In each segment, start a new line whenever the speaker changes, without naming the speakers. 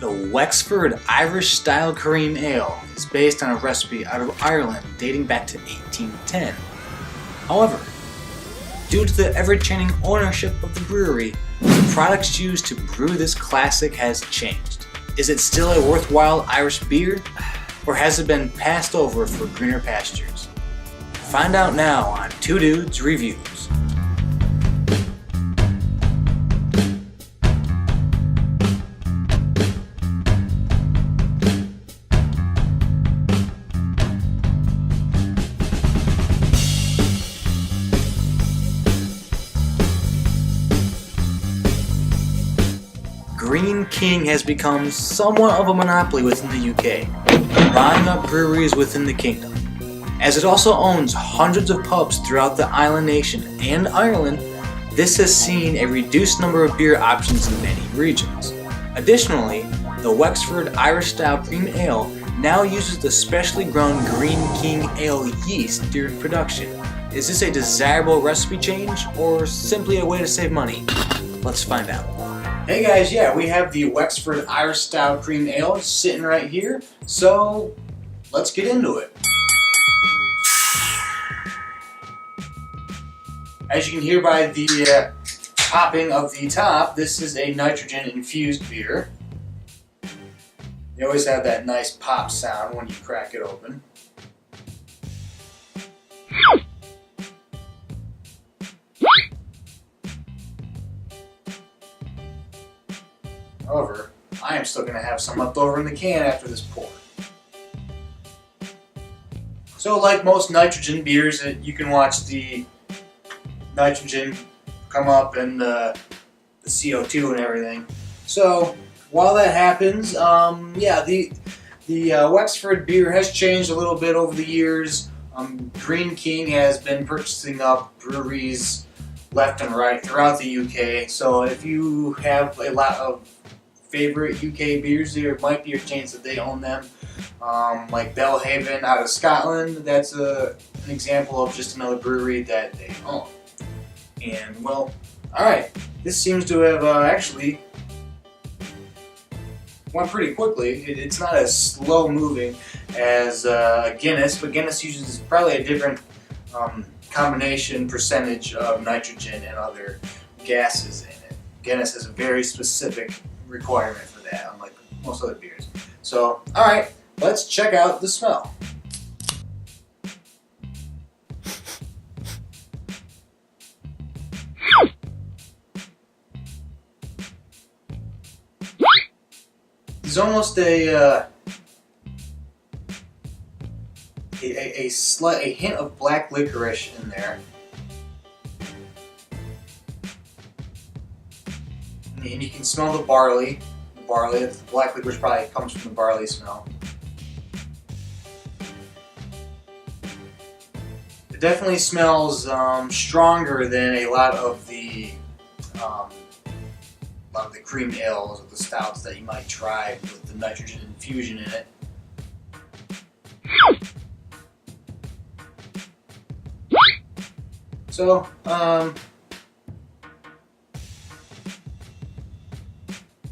The Wexford Irish Style Cream Ale is based on a recipe out of Ireland dating back to 1810. However, due to the ever-changing ownership of the brewery, the products used to brew this classic has changed. Is it still a worthwhile Irish beer, or has it been passed over for greener pastures? Find out now on Two Dudes Reviews. Greene King has become somewhat of a monopoly within the UK, buying up breweries within the kingdom. As it also owns hundreds of pubs throughout the island nation and Ireland, this has seen a reduced number of beer options in many regions. Additionally, the Wexford Irish Style Cream Ale now uses the specially grown Greene King Ale yeast during production. Is this a desirable recipe change, or simply a way to save money? Let's find out. Hey guys, yeah, we have the Wexford Irish Style Cream Ale sitting right here, so let's get into it. As you can hear by the popping of the top, this is a nitrogen infused beer. They always have that nice pop sound when you crack it open. However, I am still going to have some left over in the can after this pour. So like most nitrogen beers, you can watch the nitrogen come up and the CO2 and everything. So while that happens, yeah, the Wexford beer has changed a little bit over the years. Greene King has been purchasing up breweries left and right throughout the UK. So if you have a lot of favorite UK beers, there might be a chance that they own them. Like Belhaven out of Scotland, that's an example of just another brewery that they own. And well, alright, this seems to have actually went pretty quickly. It's not as slow moving as Guinness, but Guinness uses probably a different combination percentage of nitrogen and other gases in it. Guinness has a very specific requirement for that, unlike most other beers. So, alright, let's check out the smell. There's almost a hint of black licorice in there. And you can smell the barley. The black licorice probably comes from the barley smell. It definitely smells stronger than a lot of the cream ales or the stouts that you might try with the nitrogen infusion in it. So,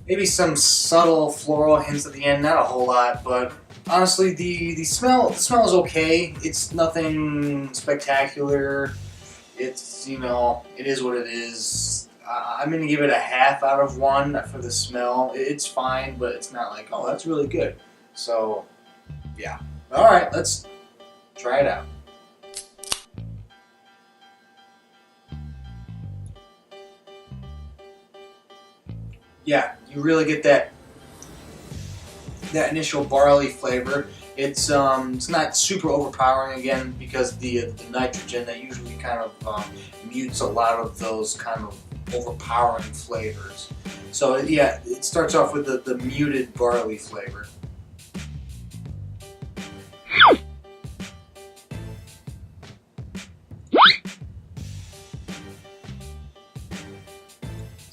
maybe some subtle floral hints at the end, not a whole lot, but honestly the smell is okay. It's nothing spectacular. It's, you know, it is what it is. I'm going to give it a half out of 1 for the smell. It's fine, but it's not like, oh, that's really good. So, yeah. Alright, let's try it out. Yeah, you really get that initial barley flavor. It's not super overpowering, again, because the nitrogen that usually kind of mutes a lot of those kind of overpowering flavors. So yeah, it starts off with the muted barley flavor.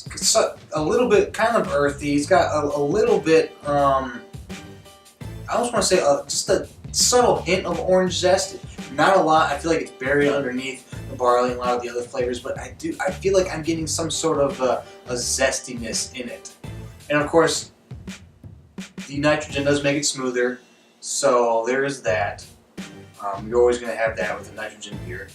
It's a little bit kind of earthy. It's got a little bit, I almost want to say just a subtle hint of orange zest. Not a lot. I feel like it's buried underneath the barley and a lot of the other flavors, but I feel like I'm getting some sort of a zestiness in it. And of course, the nitrogen does make it smoother, so there is that. You're always going to have that with a nitrogen beer.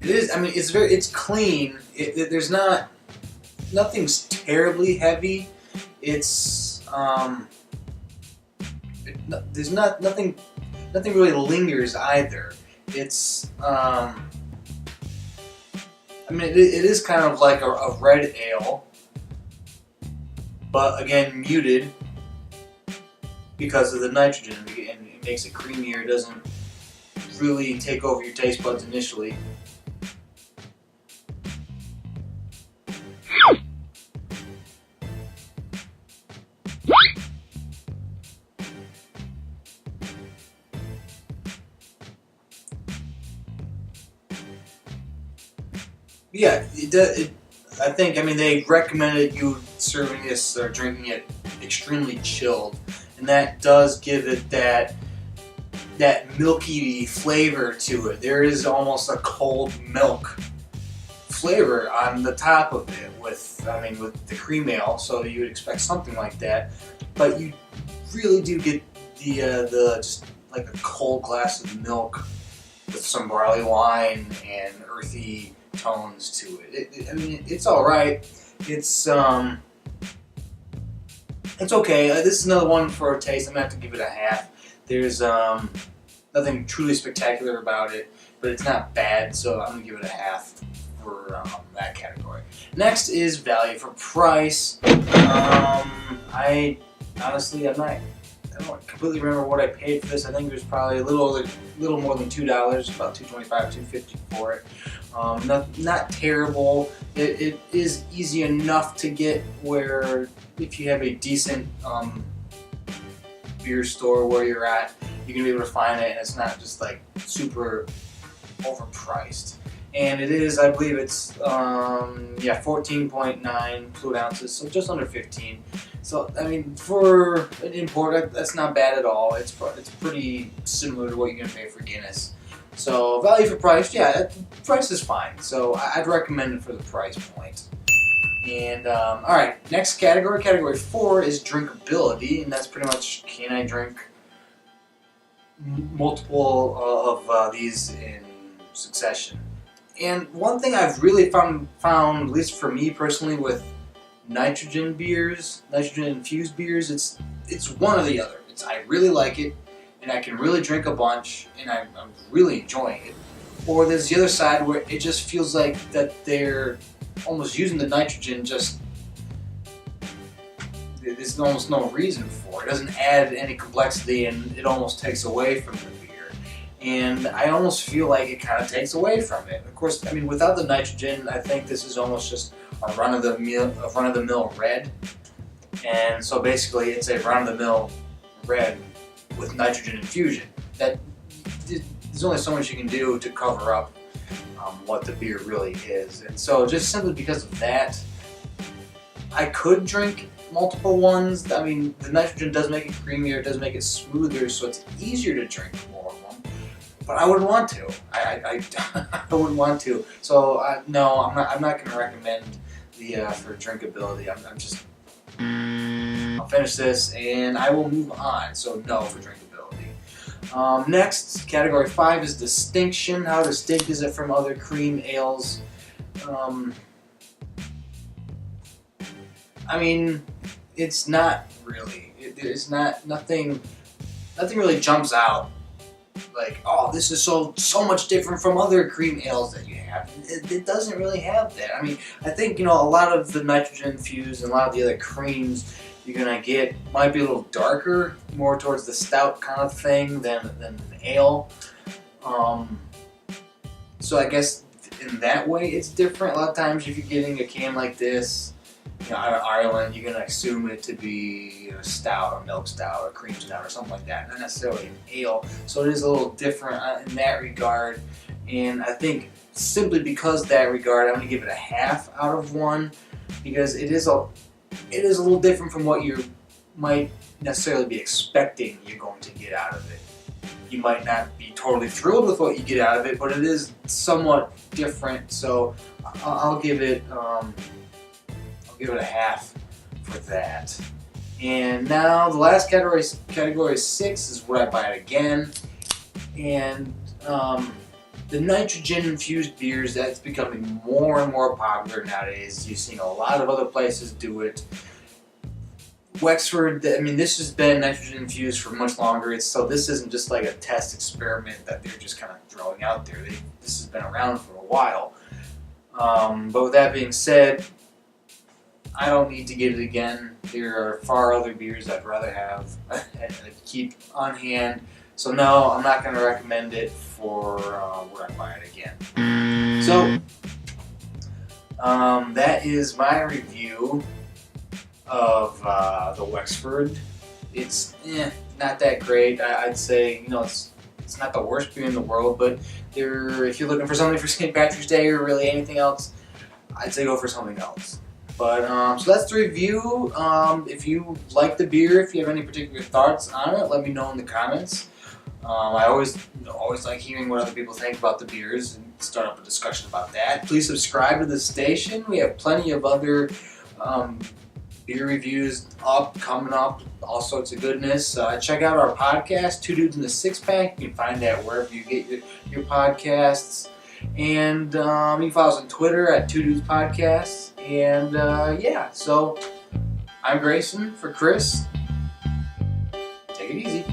It is. I mean, it's clean. There's nothing's terribly heavy. It's there's nothing really lingers either. It's I mean, it is kind of like a red ale, but again muted because of the nitrogen, and it makes it creamier. It doesn't really take over your taste buds initially. Yeah, I think, I mean, they recommended you serving this or drinking it extremely chilled, and that does give it that milky flavor to it. There is almost a cold milk flavor on the top of it with the cream ale, so you would expect something like that, but you really do get the just like a cold glass of milk with some barley wine and earthy tones to it. I mean, it's all right. It's okay. This is another one for a taste. I'm gonna have to give it a half. There's nothing truly spectacular about it, but it's not bad, so I'm gonna give it a half for that category. Next is value for price. I honestly, I don't completely remember what I paid for this. I think it was probably a little more than $2, about $2.25, $2.50 for it. Not terrible. It is easy enough to get where if you have a decent beer store where you're at, you're gonna be able to find it, and it's not just like super overpriced. And it is, I believe it's 14.9 fluid ounces, so just under 15. So I mean, for an import, that's not bad at all. It's pretty similar to what you're gonna pay for Guinness. So value for price, yeah, price is fine. So I'd recommend it for the price point. And all right, next category, category 4 is drinkability, and that's pretty much can I drink multiple of these in succession. And one thing I've really found, at least for me personally, with nitrogen beers, nitrogen infused beers, it's one or the other. I really like it, and I can really drink a bunch, and I'm really enjoying it. Or there's the other side where it just feels like that they're almost using the nitrogen just, there's almost no reason for it. It doesn't add any complexity, and it almost takes away from the beer. And I almost feel like it kind of takes away from it. Of course, I mean, without the nitrogen, I think this is almost just a run-of-the-mill red. And so basically, it's a run-of-the-mill red with nitrogen infusion. There's only so much you can do to cover up what the beer really is. And so just simply because of that, I could drink multiple ones. I mean, the nitrogen does make it creamier, it does make it smoother, so it's easier to drink more of them. But I wouldn't want to. I wouldn't want to. So no, I'm not going to recommend the for drinkability. I'll finish this and I will move on. So no for drinkability. Next, category 5 is distinction. How distinct is it from other cream ales? I mean, it's not really. There's nothing really jumps out. Like, oh, this is so much different from other cream ales that you have. It doesn't really have that. I mean, I think, a lot of the nitrogen infused and a lot of the other creams you're gonna get might be a little darker, more towards the stout kind of thing than an ale. So I guess in that way it's different. A lot of times if you're getting a can like this, out of Ireland, you're going to assume it to be a stout or milk stout or cream stout or something like that, not necessarily an ale. So it is a little different in that regard, and I think simply because of that regard, I'm going to give it a half out of 1, because it is a little different from what you're might necessarily be expecting you're going to get out of it. You might not be totally thrilled with what you get out of it, but it is somewhat different. So I'll give it a half for that. And now the last category 6 is Would I Buy It Again? And the nitrogen infused beers, that's becoming more and more popular nowadays. You're seeing a lot of other places do it. Wexford, I mean, this has been nitrogen infused for much longer. So this isn't just like a test experiment that they're just kind of throwing out there. This has been around for a while. But with that being said, I don't need to get it again. There are far other beers I'd rather have and keep on hand. So no, I'm not going to recommend it for Would I Buy It Again. So that is my review of the Wexford. It's not that great. I'd say, you know, it's not the worst beer in the world, but if you're looking for something for St. Patrick's Day or really anything else, I'd say go for something else. But so that's the review. If you like the beer, if you have any particular thoughts on it, let me know in the comments. I always like hearing what other people think about the beers and start up a discussion about that. Please subscribe to the station. We have plenty of other beer reviews coming up, all sorts of goodness. Check out our podcast, Two Dudes in the Six Pack. You can find that wherever you get your podcasts. And you can follow us on Twitter at Two Dudes Podcasts. And yeah, so I'm Grayson for Chris. Take it easy.